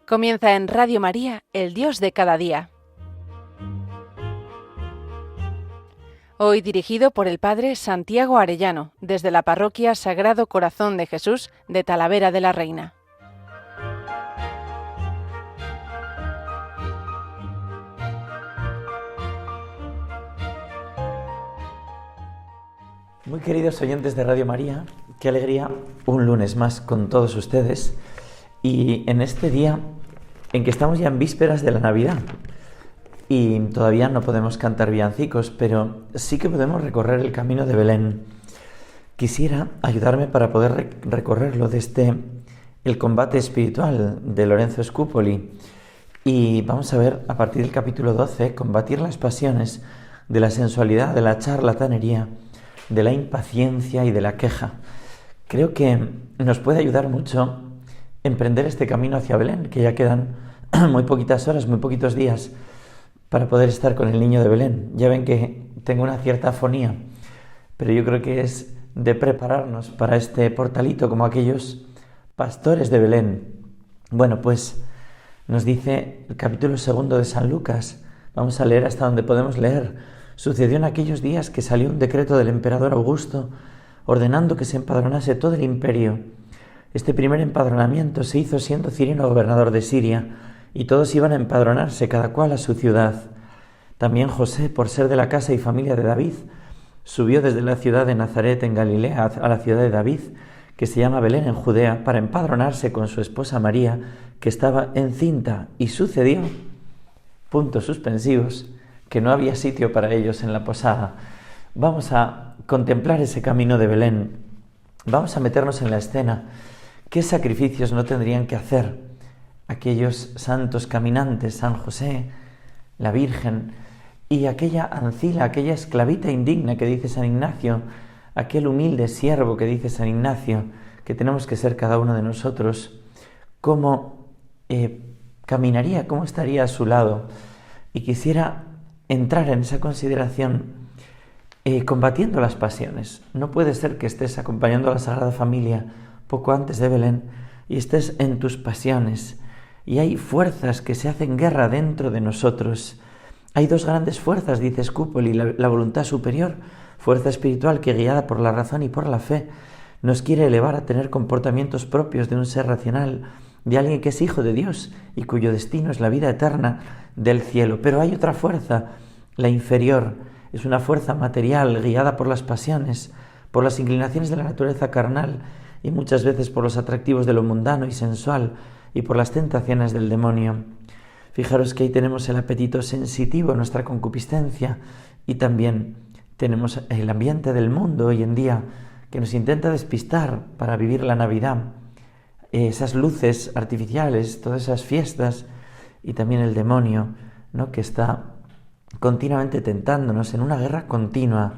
Comienza en Radio María, el Dios de cada día. Hoy dirigido por el Padre Santiago Arellano, desde la Parroquia Sagrado Corazón de Jesús de Talavera de la Reina. Muy queridos oyentes de Radio María, qué alegría un lunes más con todos ustedes y en este día en que estamos ya en vísperas de la Navidad y todavía no podemos cantar villancicos, pero sí que podemos recorrer el camino de Belén. Quisiera ayudarme para poder recorrerlo desde el combate espiritual de Lorenzo Scupoli y vamos a ver a partir del capítulo 12 combatir las pasiones de la sensualidad, de la charlatanería, de la impaciencia y de la queja. Creo que nos puede ayudar mucho emprender este camino hacia Belén, que ya quedan muy poquitas horas, muy poquitos días para poder estar con el niño de Belén. Ya ven que tengo una cierta afonía, pero yo creo que es de prepararnos para este portalito como aquellos pastores de Belén. Bueno, pues nos dice el capítulo 2 de San Lucas, vamos a leer hasta donde podemos leer. Sucedió en aquellos días que salió un decreto del emperador Augusto ordenando que se empadronase todo el imperio. Este primer empadronamiento se hizo siendo Cirino gobernador de Siria, y todos iban a empadronarse cada cual a su ciudad. También José, por ser de la casa y familia de David, subió desde la ciudad de Nazaret en Galilea a la ciudad de David, que se llama Belén en Judea, para empadronarse con su esposa María, que estaba encinta, y sucedió, puntos suspensivos, que no había sitio para ellos en la posada. Vamos a contemplar ese camino de Belén. Vamos a meternos en la escena. ¿Qué sacrificios no tendrían que hacer aquellos santos caminantes, San José, la Virgen y aquella ancila, aquella esclavita indigna que dice San Ignacio, aquel humilde siervo que dice San Ignacio, que tenemos que ser cada uno de nosotros? ¿Cómo caminaría? ¿Cómo estaría a su lado? Y quisiera entrar en esa consideración combatiendo las pasiones. No puede ser que estés acompañando a la Sagrada Familia poco antes de Belén y estés en tus pasiones. Y hay fuerzas que se hacen guerra dentro de nosotros. Hay dos grandes fuerzas, dice Scupoli, la voluntad superior, fuerza espiritual que guiada por la razón y por la fe nos quiere elevar a tener comportamientos propios de un ser racional, de alguien que es hijo de Dios y cuyo destino es la vida eterna del cielo. Pero hay otra fuerza, la inferior, es una fuerza material guiada por las pasiones, por las inclinaciones de la naturaleza carnal y muchas veces por los atractivos de lo mundano y sensual y por las tentaciones del demonio. Fijaros que ahí tenemos el apetito sensitivo, nuestra concupiscencia, y también tenemos el ambiente del mundo hoy en día que nos intenta despistar para vivir la Navidad. Esas luces artificiales, todas esas fiestas, y también el demonio, ¿no?, que está continuamente tentándonos en una guerra continua,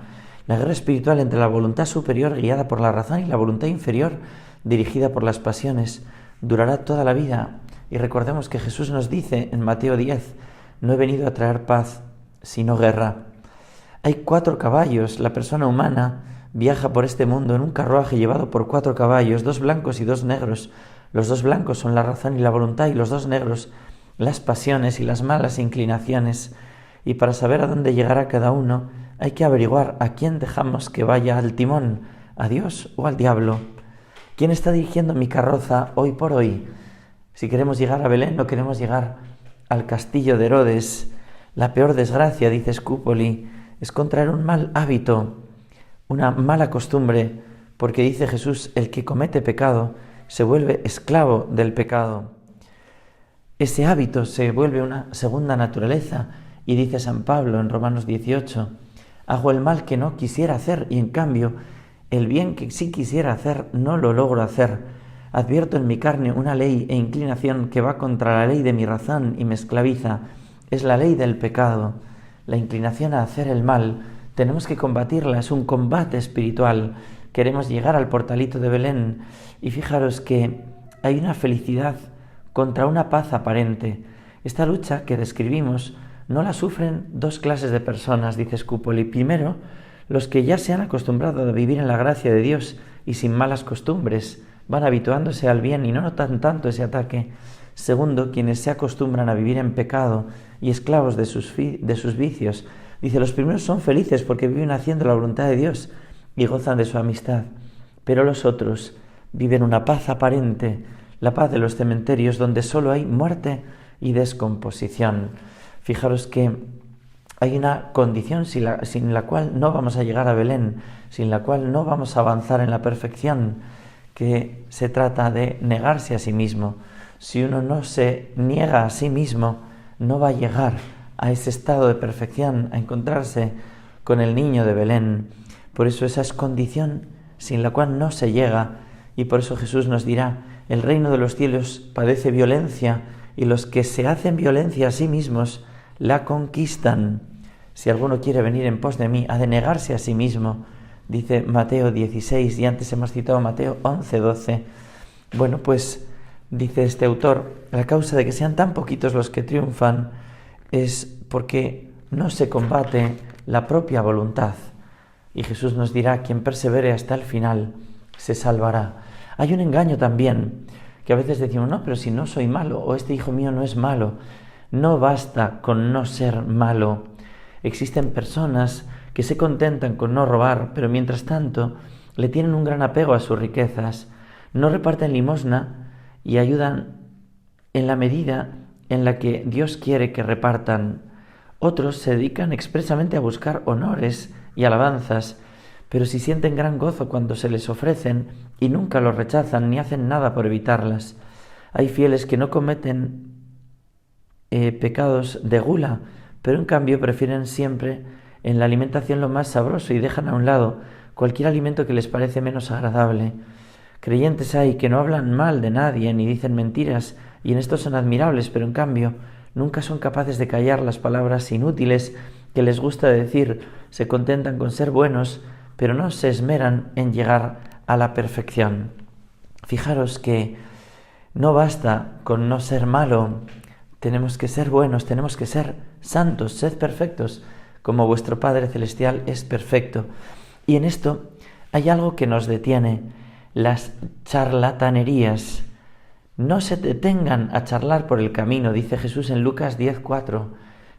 la guerra espiritual entre la voluntad superior guiada por la razón y la voluntad inferior dirigida por las pasiones. Durará toda la vida y recordemos que Jesús nos dice en Mateo 10, no he venido a traer paz, sino guerra. Hay 4 caballos, la persona humana viaja por este mundo en un carruaje llevado por 4 caballos, 2 blancos y 2 negros. Los 2 blancos son la razón y la voluntad y los 2 negros las pasiones y las malas inclinaciones. Y para saber a dónde llegará cada uno hay que averiguar a quién dejamos que vaya al timón, a Dios o al diablo. ¿Quién está dirigiendo mi carroza hoy por hoy? Si queremos llegar a Belén o queremos llegar al castillo de Herodes. La peor desgracia, dice Scupoli, es contraer un mal hábito, una mala costumbre, porque dice Jesús, el que comete pecado se vuelve esclavo del pecado. Ese hábito se vuelve una segunda naturaleza y dice San Pablo en Romanos 18, hago el mal que no quisiera hacer y en cambio el bien que sí quisiera hacer no lo logro hacer. Advierto en mi carne una ley e inclinación que va contra la ley de mi razón y me esclaviza. Es la ley del pecado, la inclinación a hacer el mal. Tenemos que combatirla, es un combate espiritual. Queremos llegar al portalito de Belén y fijaros que hay una felicidad contra una paz aparente. Esta lucha que describimos no la sufren 2 clases de personas, dice Scupoli. Primero, los que ya se han acostumbrado a vivir en la gracia de Dios y sin malas costumbres, van habituándose al bien y no notan tanto ese ataque. Segundo, quienes se acostumbran a vivir en pecado y esclavos de sus vicios. Dice, los primeros son felices porque viven haciendo la voluntad de Dios y gozan de su amistad. Pero los otros viven una paz aparente, la paz de los cementerios donde solo hay muerte y descomposición. Fijaros que hay una condición sin la cual no vamos a llegar a Belén, sin la cual no vamos a avanzar en la perfección, que se trata de negarse a sí mismo. Si uno no se niega a sí mismo, no va a llegar a ese estado de perfección, a encontrarse con el niño de Belén. Por eso esa es condición sin la cual no se llega, y por eso Jesús nos dirá, el reino de los cielos padece violencia, y los que se hacen violencia a sí mismos la conquistan. Si alguno quiere venir en pos de mí, ha de negarse a sí mismo, dice Mateo 16, y antes hemos citado Mateo 11, 12. Bueno, pues dice este autor, la causa de que sean tan poquitos los que triunfan es porque no se combate la propia voluntad. Y Jesús nos dirá, quien persevere hasta el final se salvará. Hay un engaño también, que a veces decimos, no, pero si no soy malo, o este hijo mío no es malo. No basta con no ser malo. Existen personas que se contentan con no robar, pero mientras tanto le tienen un gran apego a sus riquezas. No reparten limosna y ayudan en la medida en la que Dios quiere que repartan. Otros se dedican expresamente a buscar honores y alabanzas, pero si sienten gran gozo cuando se les ofrecen y nunca los rechazan ni hacen nada por evitarlas. Hay fieles que no cometen pecados de gula, pero en cambio prefieren siempre en la alimentación lo más sabroso y dejan a un lado cualquier alimento que les parece menos agradable. Creyentes hay que no hablan mal de nadie ni dicen mentiras, y en esto son admirables, pero en cambio nunca son capaces de callar las palabras inútiles que les gusta decir. Se contentan con ser buenos, pero no se esmeran en llegar a la perfección. Fijaros que no basta con no ser malo, tenemos que ser buenos, tenemos que ser santos, sed perfectos, como vuestro Padre Celestial es perfecto. Y en esto hay algo que nos detiene, las charlatanerías. No se detengan a charlar por el camino, dice Jesús en Lucas 10:4.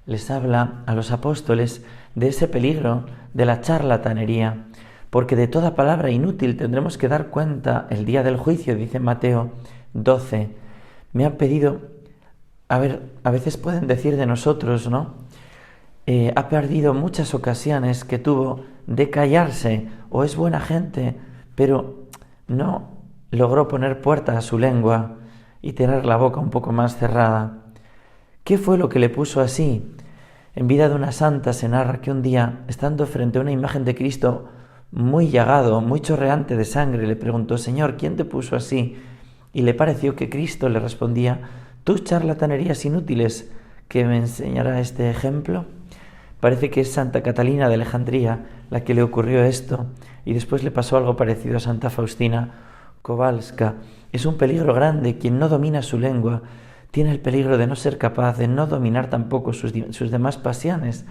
Les habla a los apóstoles de ese peligro de la charlatanería, porque de toda palabra inútil tendremos que dar cuenta el día del juicio, dice Mateo 12. Me han pedido, a veces pueden decir de nosotros, ¿no? Ha perdido muchas ocasiones que tuvo de callarse, o es buena gente, pero no logró poner puerta a su lengua y tener la boca un poco más cerrada. ¿Qué fue lo que le puso así? En vida de una santa se narra que un día, estando frente a una imagen de Cristo muy llagado, muy chorreante de sangre, le preguntó, Señor, ¿quién te puso así? Y le pareció que Cristo le respondía, tus charlatanerías inútiles, ¿que me enseñará este ejemplo? Parece que es Santa Catalina de Alejandría la que le ocurrió esto, y después le pasó algo parecido a Santa Faustina Kowalska. Es un peligro grande. Quien no domina su lengua tiene el peligro de no ser capaz de no dominar tampoco sus demás pasiones.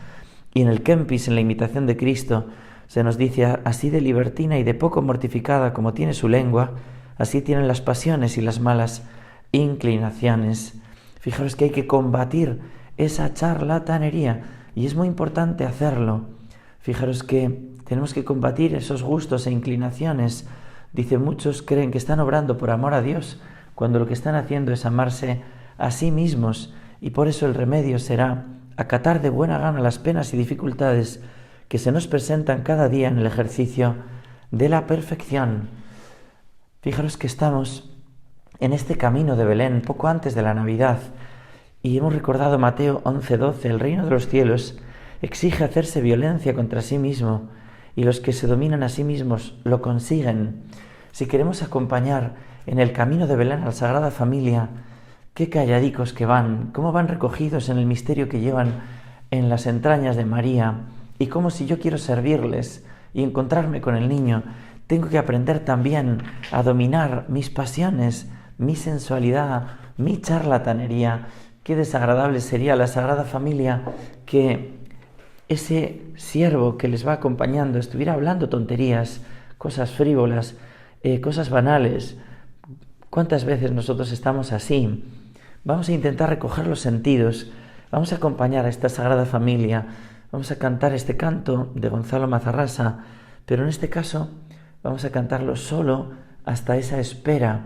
Y en el Kempis, en la imitación de Cristo, se nos dice, así de libertina y de poco mortificada como tiene su lengua, así tienen las pasiones y las malas inclinaciones. Fijaros que hay que combatir esa charlatanería, y es muy importante hacerlo. Fijaros que tenemos que combatir esos gustos e inclinaciones. Dice, muchos creen que están obrando por amor a Dios, cuando lo que están haciendo es amarse a sí mismos, y por eso el remedio será acatar de buena gana las penas y dificultades que se nos presentan cada día en el ejercicio de la perfección. Fijaros que estamos en este camino de Belén, poco antes de la Navidad, y hemos recordado Mateo 11:12, el reino de los cielos exige hacerse violencia contra sí mismo, y los que se dominan a sí mismos lo consiguen. Si queremos acompañar en el camino de Belén a la Sagrada Familia, qué calladicos que van, cómo van recogidos en el misterio que llevan en las entrañas de María, y cómo si yo quiero servirles y encontrarme con el niño, tengo que aprender también a dominar mis pasiones, mi sensualidad, mi charlatanería. Qué desagradable sería la Sagrada Familia que ese siervo que les va acompañando estuviera hablando tonterías, cosas frívolas, cosas banales. ¿Cuántas veces nosotros estamos así? vamos a intentar recoger los sentidos, vamos a acompañar a esta Sagrada Familia, vamos a cantar este canto de Gonzalo Mazarrasa, pero en este caso vamos a cantarlo solo hasta esa espera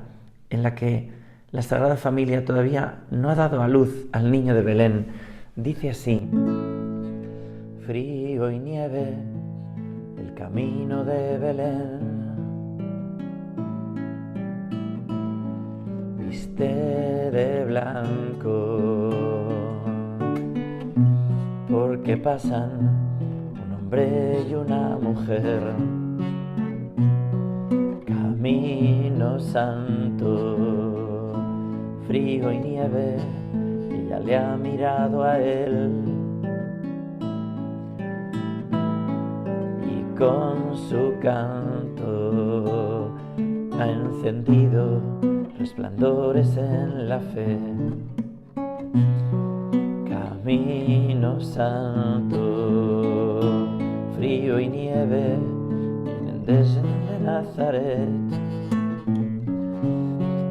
en la que la Sagrada Familia todavía no ha dado a luz al niño de Belén. Dice así: frío y nieve, el camino de Belén, viste de blanco, porque pasan un hombre y una mujer, camino santo, frío y nieve, ella le ha mirado a él y con su canto ha encendido resplandores en la fe. Camino santo, frío y nieve, vienen desde Nazaret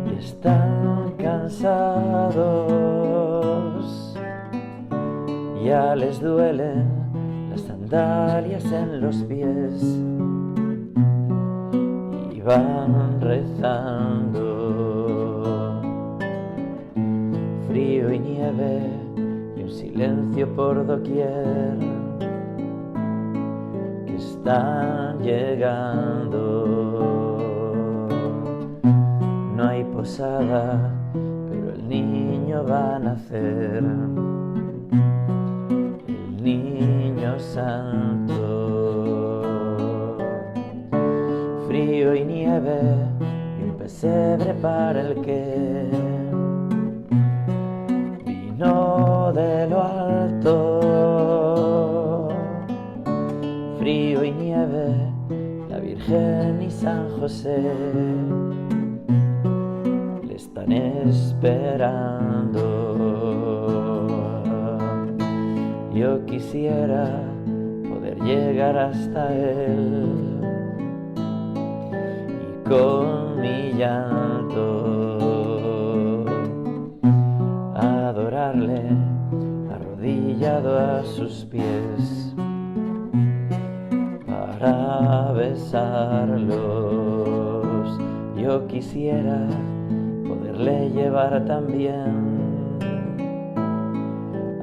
y están cansados, ya les duelen las sandalias en los pies y van rezando. Frío y nieve y un silencio por doquier, que están llegando. No hay posada, pero el niño va a nacer, el niño santo. Frío y nieve y un pesebre para el que vino de lo alto. Frío y nieve, la Virgen y San José le están esperando. Yo quisiera poder llegar hasta él y con mi llanto adorarle arrodillado a sus pies para besarlos. Yo quisiera poderle llevar también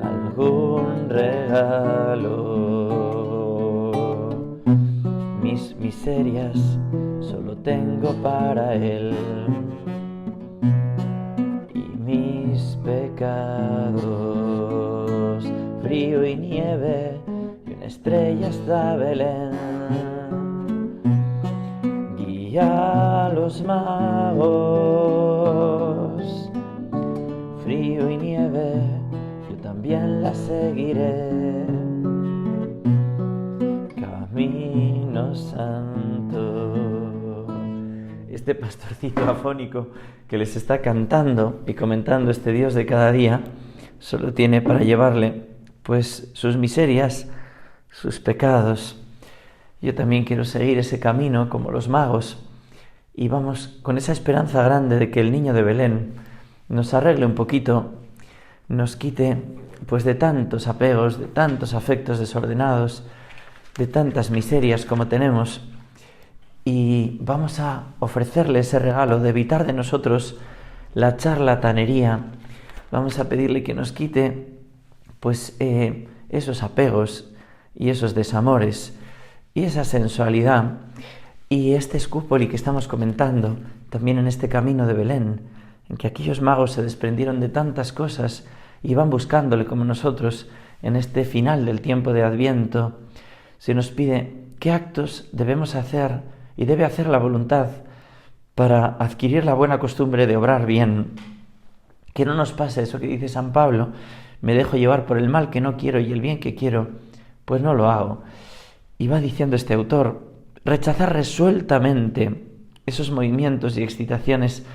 algún regalo. Mis miserias solo tengo para él y mis pecados. Frío y nieve y una estrella hasta Belén, guía a los magos. Frío y nieve, yo también la seguiré. Camino santo. Este pastorcito afónico que les está cantando y comentando este Dios de cada día solo tiene para llevarle pues sus miserias, sus pecados. Yo también quiero seguir ese camino como los magos y vamos con esa esperanza grande de que el niño de Belén nos arregle un poquito, nos quite pues de tantos apegos, de tantos afectos desordenados, de tantas miserias como tenemos, y vamos a ofrecerle ese regalo de evitar de nosotros la charlatanería. Vamos a pedirle que nos quite pues esos apegos y esos desamores y esa sensualidad y este escúpoli que estamos comentando también en este camino de Belén, en que aquellos magos se desprendieron de tantas cosas y van buscándole como nosotros en este final del tiempo de Adviento. Se nos pide qué actos debemos hacer y debe hacer la voluntad para adquirir la buena costumbre de obrar bien. Que no nos pase eso que dice San Pablo: me dejo llevar por el mal que no quiero y el bien que quiero, pues no lo hago. Y va diciendo este autor, rechazar resueltamente esos movimientos y excitaciones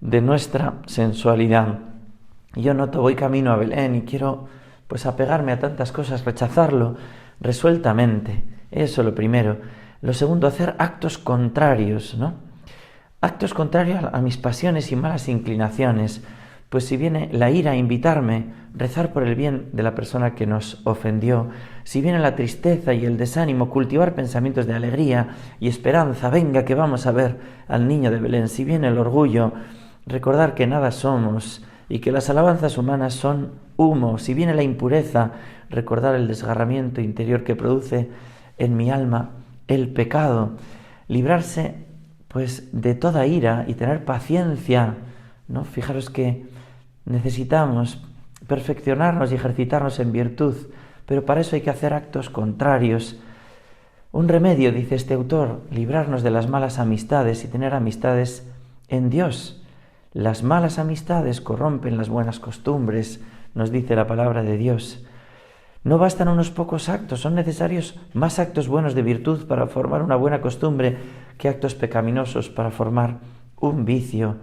de nuestra sensualidad. Yo noto, voy camino a Belén y quiero pues apegarme a tantas cosas, rechazarlo resueltamente. Eso lo primero. Lo segundo, hacer actos contrarios, ¿no? Actos contrarios a mis pasiones y malas inclinaciones. Pues si viene la ira a invitarme, rezar por el bien de la persona que nos ofendió. Si viene la tristeza y el desánimo, cultivar pensamientos de alegría y esperanza. Venga, que vamos a ver al niño de Belén. Si viene el orgullo, recordar que nada somos y que las alabanzas humanas son humo. Si viene la impureza, recordar el desgarramiento interior que produce en mi alma el pecado. Librarse, pues, de toda ira y tener paciencia, ¿no? Fijaros que necesitamos perfeccionarnos y ejercitarnos en virtud, pero para eso hay que hacer actos contrarios. Un remedio, dice este autor, librarnos de las malas amistades y tener amistades en Dios. Las malas amistades corrompen las buenas costumbres, nos dice la palabra de Dios. No bastan unos pocos actos, son necesarios más actos buenos de virtud para formar una buena costumbre que actos pecaminosos para formar un vicio.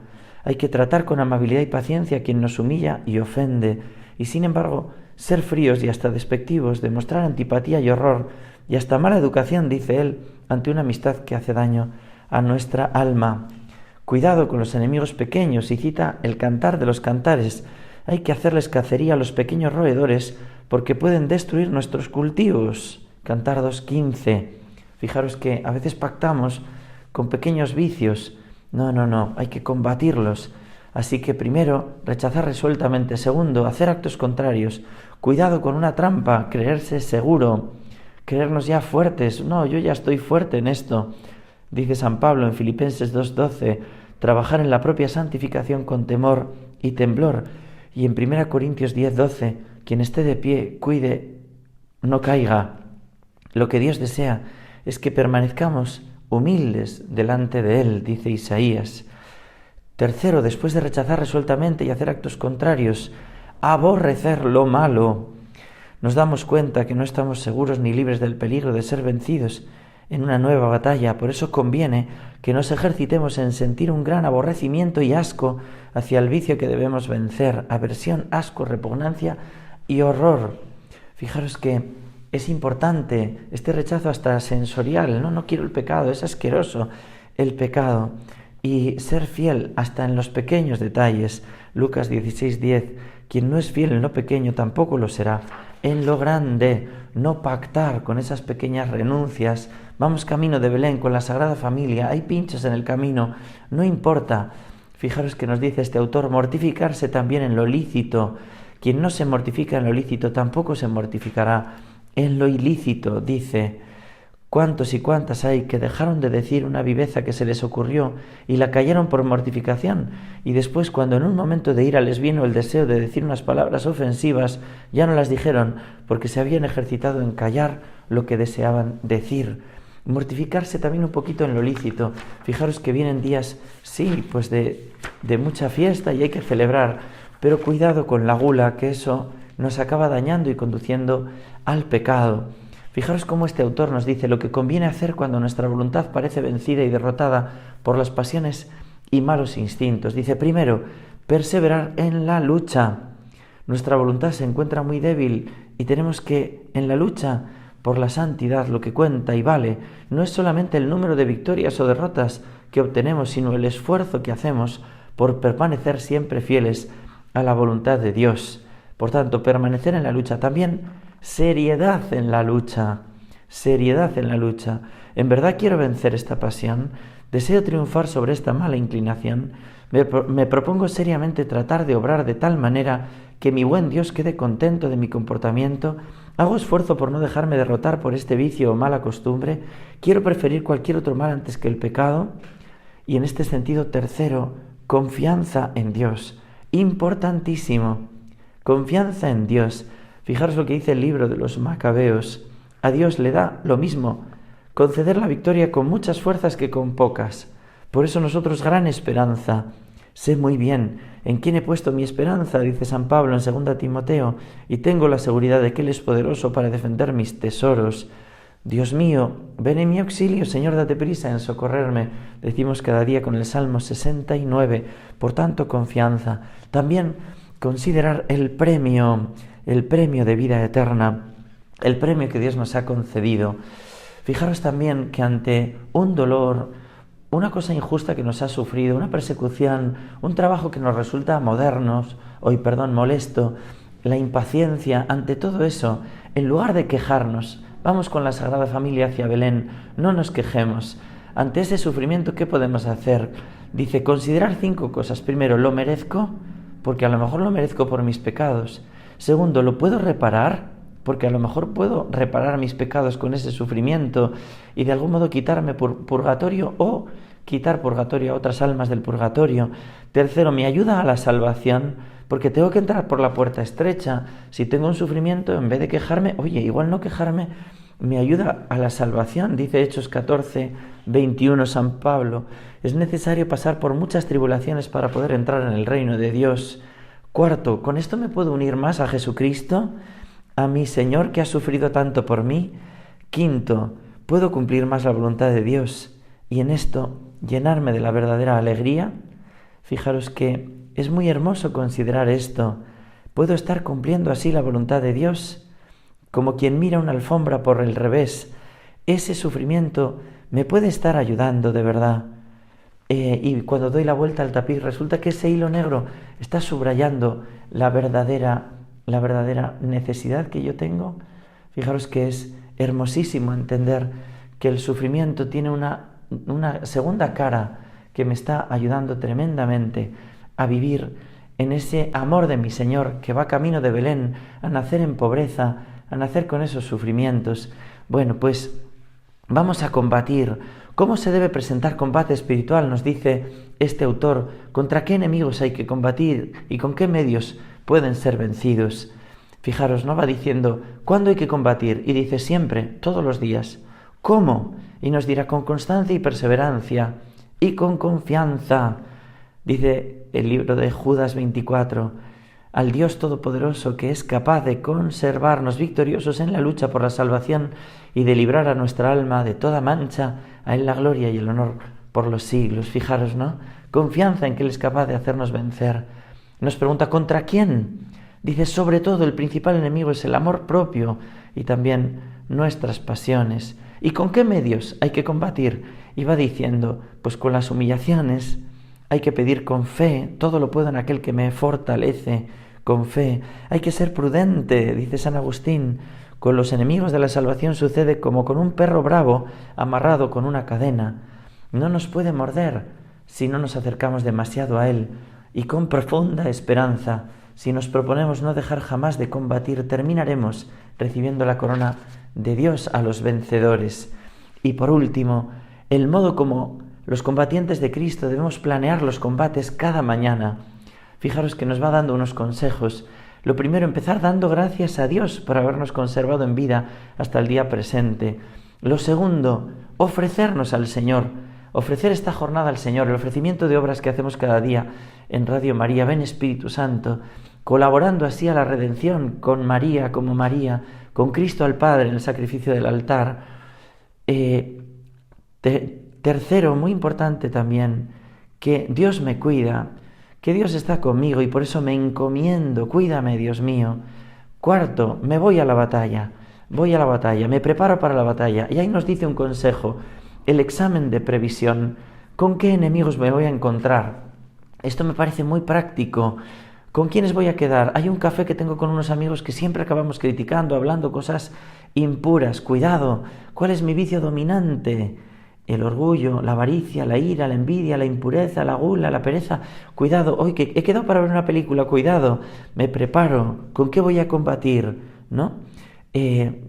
Hay que tratar con amabilidad y paciencia a quien nos humilla y ofende, y sin embargo, ser fríos y hasta despectivos, demostrar antipatía y horror, y hasta mala educación, dice él, ante una amistad que hace daño a nuestra alma. Cuidado con los enemigos pequeños, y cita el Cantar de los Cantares. Hay que hacerles cacería a los pequeños roedores, porque pueden destruir nuestros cultivos. Cantar 2.15. Fijaros que a veces pactamos con pequeños vicios. No, hay que combatirlos. Así que primero, rechazar resueltamente. Segundo, hacer actos contrarios. Cuidado con una trampa, creerse seguro, creernos ya fuertes. No, yo ya estoy fuerte en esto. Dice San Pablo en Filipenses 2.12, trabajar en la propia santificación con temor y temblor. Y en 1 Corintios 10.12, quien esté de pie, cuide, no caiga. Lo que Dios desea es que permanezcamos humildes delante de Él, dice Isaías. Tercero, después de rechazar resueltamente y hacer actos contrarios, aborrecer lo malo. Nos damos cuenta que no estamos seguros ni libres del peligro de ser vencidos en una nueva batalla. Por eso conviene que nos ejercitemos en sentir un gran aborrecimiento y asco hacia el vicio que debemos vencer. Aversión, asco, repugnancia y horror. Fijaros que es importante este rechazo hasta sensorial. No quiero el pecado, es asqueroso el pecado. Y ser fiel hasta en los pequeños detalles. Lucas 16:10, quien no es fiel en lo pequeño tampoco lo será en lo grande. No pactar con esas pequeñas renuncias. Vamos camino de Belén con la Sagrada Familia, hay pinchos en el camino, no importa. Fijaros que nos dice este autor, mortificarse también en lo lícito. Quien no se mortifica en lo lícito tampoco se mortificará en lo ilícito, dice. ¿Cuántos y cuántas hay que dejaron de decir una viveza que se les ocurrió y la callaron por mortificación? Y después, cuando en un momento de ira les vino el deseo de decir unas palabras ofensivas, ya no las dijeron porque se habían ejercitado en callar lo que deseaban decir. Mortificarse también un poquito en lo lícito. Fijaros que vienen días, sí, pues de mucha fiesta y hay que celebrar, pero cuidado con la gula, que eso nos acaba dañando y conduciendo al pecado. Fijaros cómo este autor nos dice lo que conviene hacer cuando nuestra voluntad parece vencida y derrotada por las pasiones y malos instintos. Dice, primero, perseverar en la lucha. Nuestra voluntad se encuentra muy débil y tenemos que, en la lucha por la santidad, lo que cuenta y vale no es solamente el número de victorias o derrotas que obtenemos, sino el esfuerzo que hacemos por permanecer siempre fieles a la voluntad de Dios. Por tanto, permanecer en la lucha. También seriedad en la lucha. Seriedad en la lucha. En verdad quiero vencer esta pasión. Deseo triunfar sobre esta mala inclinación. Me propongo seriamente tratar de obrar de tal manera que mi buen Dios quede contento de mi comportamiento. Hago esfuerzo por no dejarme derrotar por este vicio o mala costumbre. Quiero preferir cualquier otro mal antes que el pecado. Y en este sentido, tercero, confianza en Dios. Importantísimo. Confianza en Dios. Fijaros lo que dice el libro de los Macabeos. A Dios le da lo mismo conceder la victoria con muchas fuerzas que con pocas. Por eso nosotros gran esperanza. Sé muy bien en quién he puesto mi esperanza, dice San Pablo en 2 Timoteo, y tengo la seguridad de que Él es poderoso para defender mis tesoros. Dios mío, ven en mi auxilio, Señor, date prisa en socorrerme. Decimos cada día con el Salmo 69. Por tanto, confianza. También considerar el premio de vida eterna, el premio que Dios nos ha concedido. Fijaros también que ante un dolor, una cosa injusta que nos ha sufrido, una persecución, un trabajo que nos resulta molesto, la impaciencia, ante todo eso, en lugar de quejarnos, vamos con la Sagrada Familia hacia Belén, no nos quejemos. Ante ese sufrimiento, ¿qué podemos hacer? Dice, considerar 5 cosas. Primero, ¿lo merezco? Porque a lo mejor lo merezco por mis pecados. Segundo, ¿lo puedo reparar? Porque a lo mejor puedo reparar mis pecados con ese sufrimiento y de algún modo quitarme purgatorio o quitar purgatorio a otras almas del purgatorio. Tercero, me ayuda a la salvación, porque tengo que entrar por la puerta estrecha. Si tengo un sufrimiento, en vez de quejarme, igual no quejarme, me ayuda a la salvación. Dice Hechos 14, 21 San Pablo, es necesario pasar por muchas tribulaciones para poder entrar en el reino de Dios. Cuarto, ¿con esto me puedo unir más a Jesucristo, a mi Señor que ha sufrido tanto por mí? Quinto, ¿puedo cumplir más la voluntad de Dios y en esto llenarme de la verdadera alegría? Fijaros que es muy hermoso considerar esto. ¿Puedo estar cumpliendo así la voluntad de Dios? Como quien mira una alfombra por el revés, ese sufrimiento me puede estar ayudando de verdad. Y cuando doy la vuelta al tapiz, resulta que ese hilo negro está subrayando la verdadera necesidad que yo tengo. Fijaros que es hermosísimo entender que el sufrimiento tiene una segunda cara que me está ayudando tremendamente a vivir en ese amor de mi Señor que va camino de Belén, a nacer en pobreza, a nacer con esos sufrimientos. Bueno, pues vamos a combatir. ¿Cómo se debe presentar combate espiritual? Nos dice este autor. ¿Contra qué enemigos hay que combatir y con qué medios pueden ser vencidos? Fijaros, no va diciendo ¿cuándo hay que combatir? Y dice siempre, todos los días. ¿Cómo? Y nos dirá con constancia y perseverancia y con confianza. Dice el libro de Judas 24, al Dios Todopoderoso que es capaz de conservarnos victoriosos en la lucha por la salvación y de librar a nuestra alma de toda mancha, a Él la gloria y el honor por los siglos. Fijaros, ¿no? Confianza en que Él es capaz de hacernos vencer. Nos pregunta, ¿contra quién? Dice, sobre todo el principal enemigo es el amor propio y también nuestras pasiones. ¿Y con qué medios hay que combatir? Y va diciendo, pues con las humillaciones, hay que pedir con fe, todo lo puedo en aquel que me fortalece, con fe. Hay que ser prudente, dice San Agustín, con los enemigos de la salvación sucede como con un perro bravo amarrado con una cadena. No nos puede morder si no nos acercamos demasiado a él, y con profunda esperanza, si nos proponemos no dejar jamás de combatir, terminaremos recibiendo la corona de Dios a los vencedores. Y por último, el modo como los combatientes de Cristo debemos planear los combates cada mañana. Fijaros que nos va dando unos consejos. Lo primero, empezar dando gracias a Dios por habernos conservado en vida hasta el día presente. Lo segundo, ofrecernos al Señor, ofrecer esta jornada al Señor, el ofrecimiento de obras que hacemos cada día en Radio María. Ven Espíritu Santo, colaborando así a la redención con María, como María, con Cristo al Padre en el sacrificio del altar. Tercero, muy importante también, que Dios me cuida, que Dios está conmigo y por eso me encomiendo, cuídame, Dios mío. Cuarto, me voy a la batalla, me preparo para la batalla. Y ahí nos dice un consejo, el examen de previsión, ¿con qué enemigos me voy a encontrar? Esto me parece muy práctico. ¿Con quiénes voy a quedar? Hay un café que tengo con unos amigos que siempre acabamos criticando, hablando cosas impuras. Cuidado, ¿cuál es mi vicio dominante? El orgullo, la avaricia, la ira, la envidia, la impureza, la gula, la pereza. Cuidado, hoy que he quedado para ver una película, cuidado, me preparo. ¿Con qué voy a combatir? ¿No?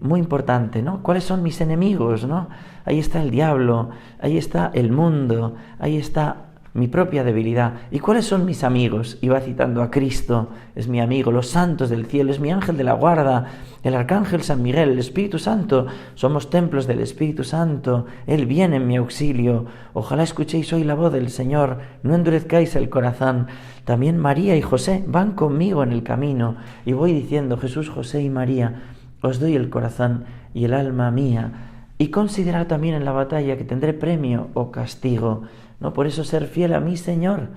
Muy importante, ¿no? ¿Cuáles son mis enemigos? ¿No? Ahí está el diablo, ahí está el mundo, ahí está mi propia debilidad. ¿Y cuáles son mis amigos? Y va citando a Cristo, es mi amigo, los santos del cielo, es mi ángel de la guarda, el arcángel San Miguel, el Espíritu Santo, somos templos del Espíritu Santo, Él viene en mi auxilio, ojalá escuchéis hoy la voz del Señor, no endurezcáis el corazón. También María y José van conmigo en el camino, y voy diciendo, Jesús, José y María, os doy el corazón y el alma mía, y considerar también en la batalla que tendré premio o castigo. No, por eso ser fiel a mi Señor.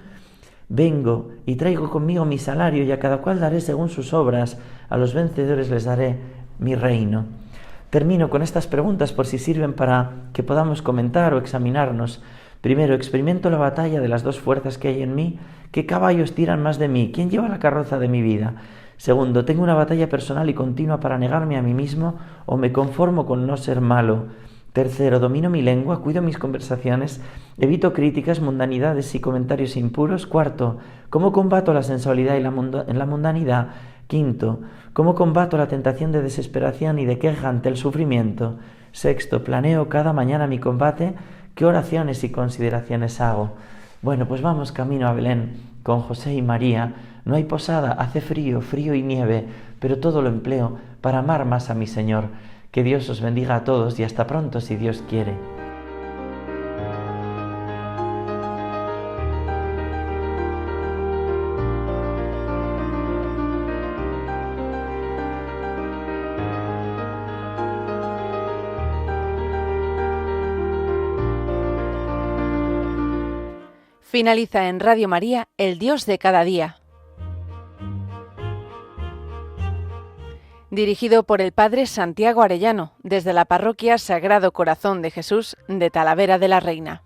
Vengo y traigo conmigo mi salario y a cada cual daré según sus obras. A los vencedores les daré mi reino. Termino con estas preguntas por si sirven para que podamos comentar o examinarnos. Primero, experimento la batalla de las dos fuerzas que hay en mí. ¿Qué caballos tiran más de mí? ¿Quién lleva la carroza de mi vida? Segundo, tengo una batalla personal y continua para negarme a mí mismo o me conformo con no ser malo. Tercero, domino mi lengua, cuido mis conversaciones, evito críticas, mundanidades y comentarios impuros. Cuarto, ¿cómo combato la sensualidad y la mundanidad? Quinto, ¿cómo combato la tentación de desesperación y de queja ante el sufrimiento? Sexto, planeo cada mañana mi combate. ¿Qué oraciones y consideraciones hago? Bueno, pues vamos camino a Belén con José y María. No hay posada, hace frío, frío y nieve, pero todo lo empleo para amar más a mi Señor. Que Dios os bendiga a todos y hasta pronto si Dios quiere. Finaliza en Radio María, El Dios de cada día. Dirigido por el Padre Santiago Arellano, desde la Parroquia Sagrado Corazón de Jesús de Talavera de la Reina.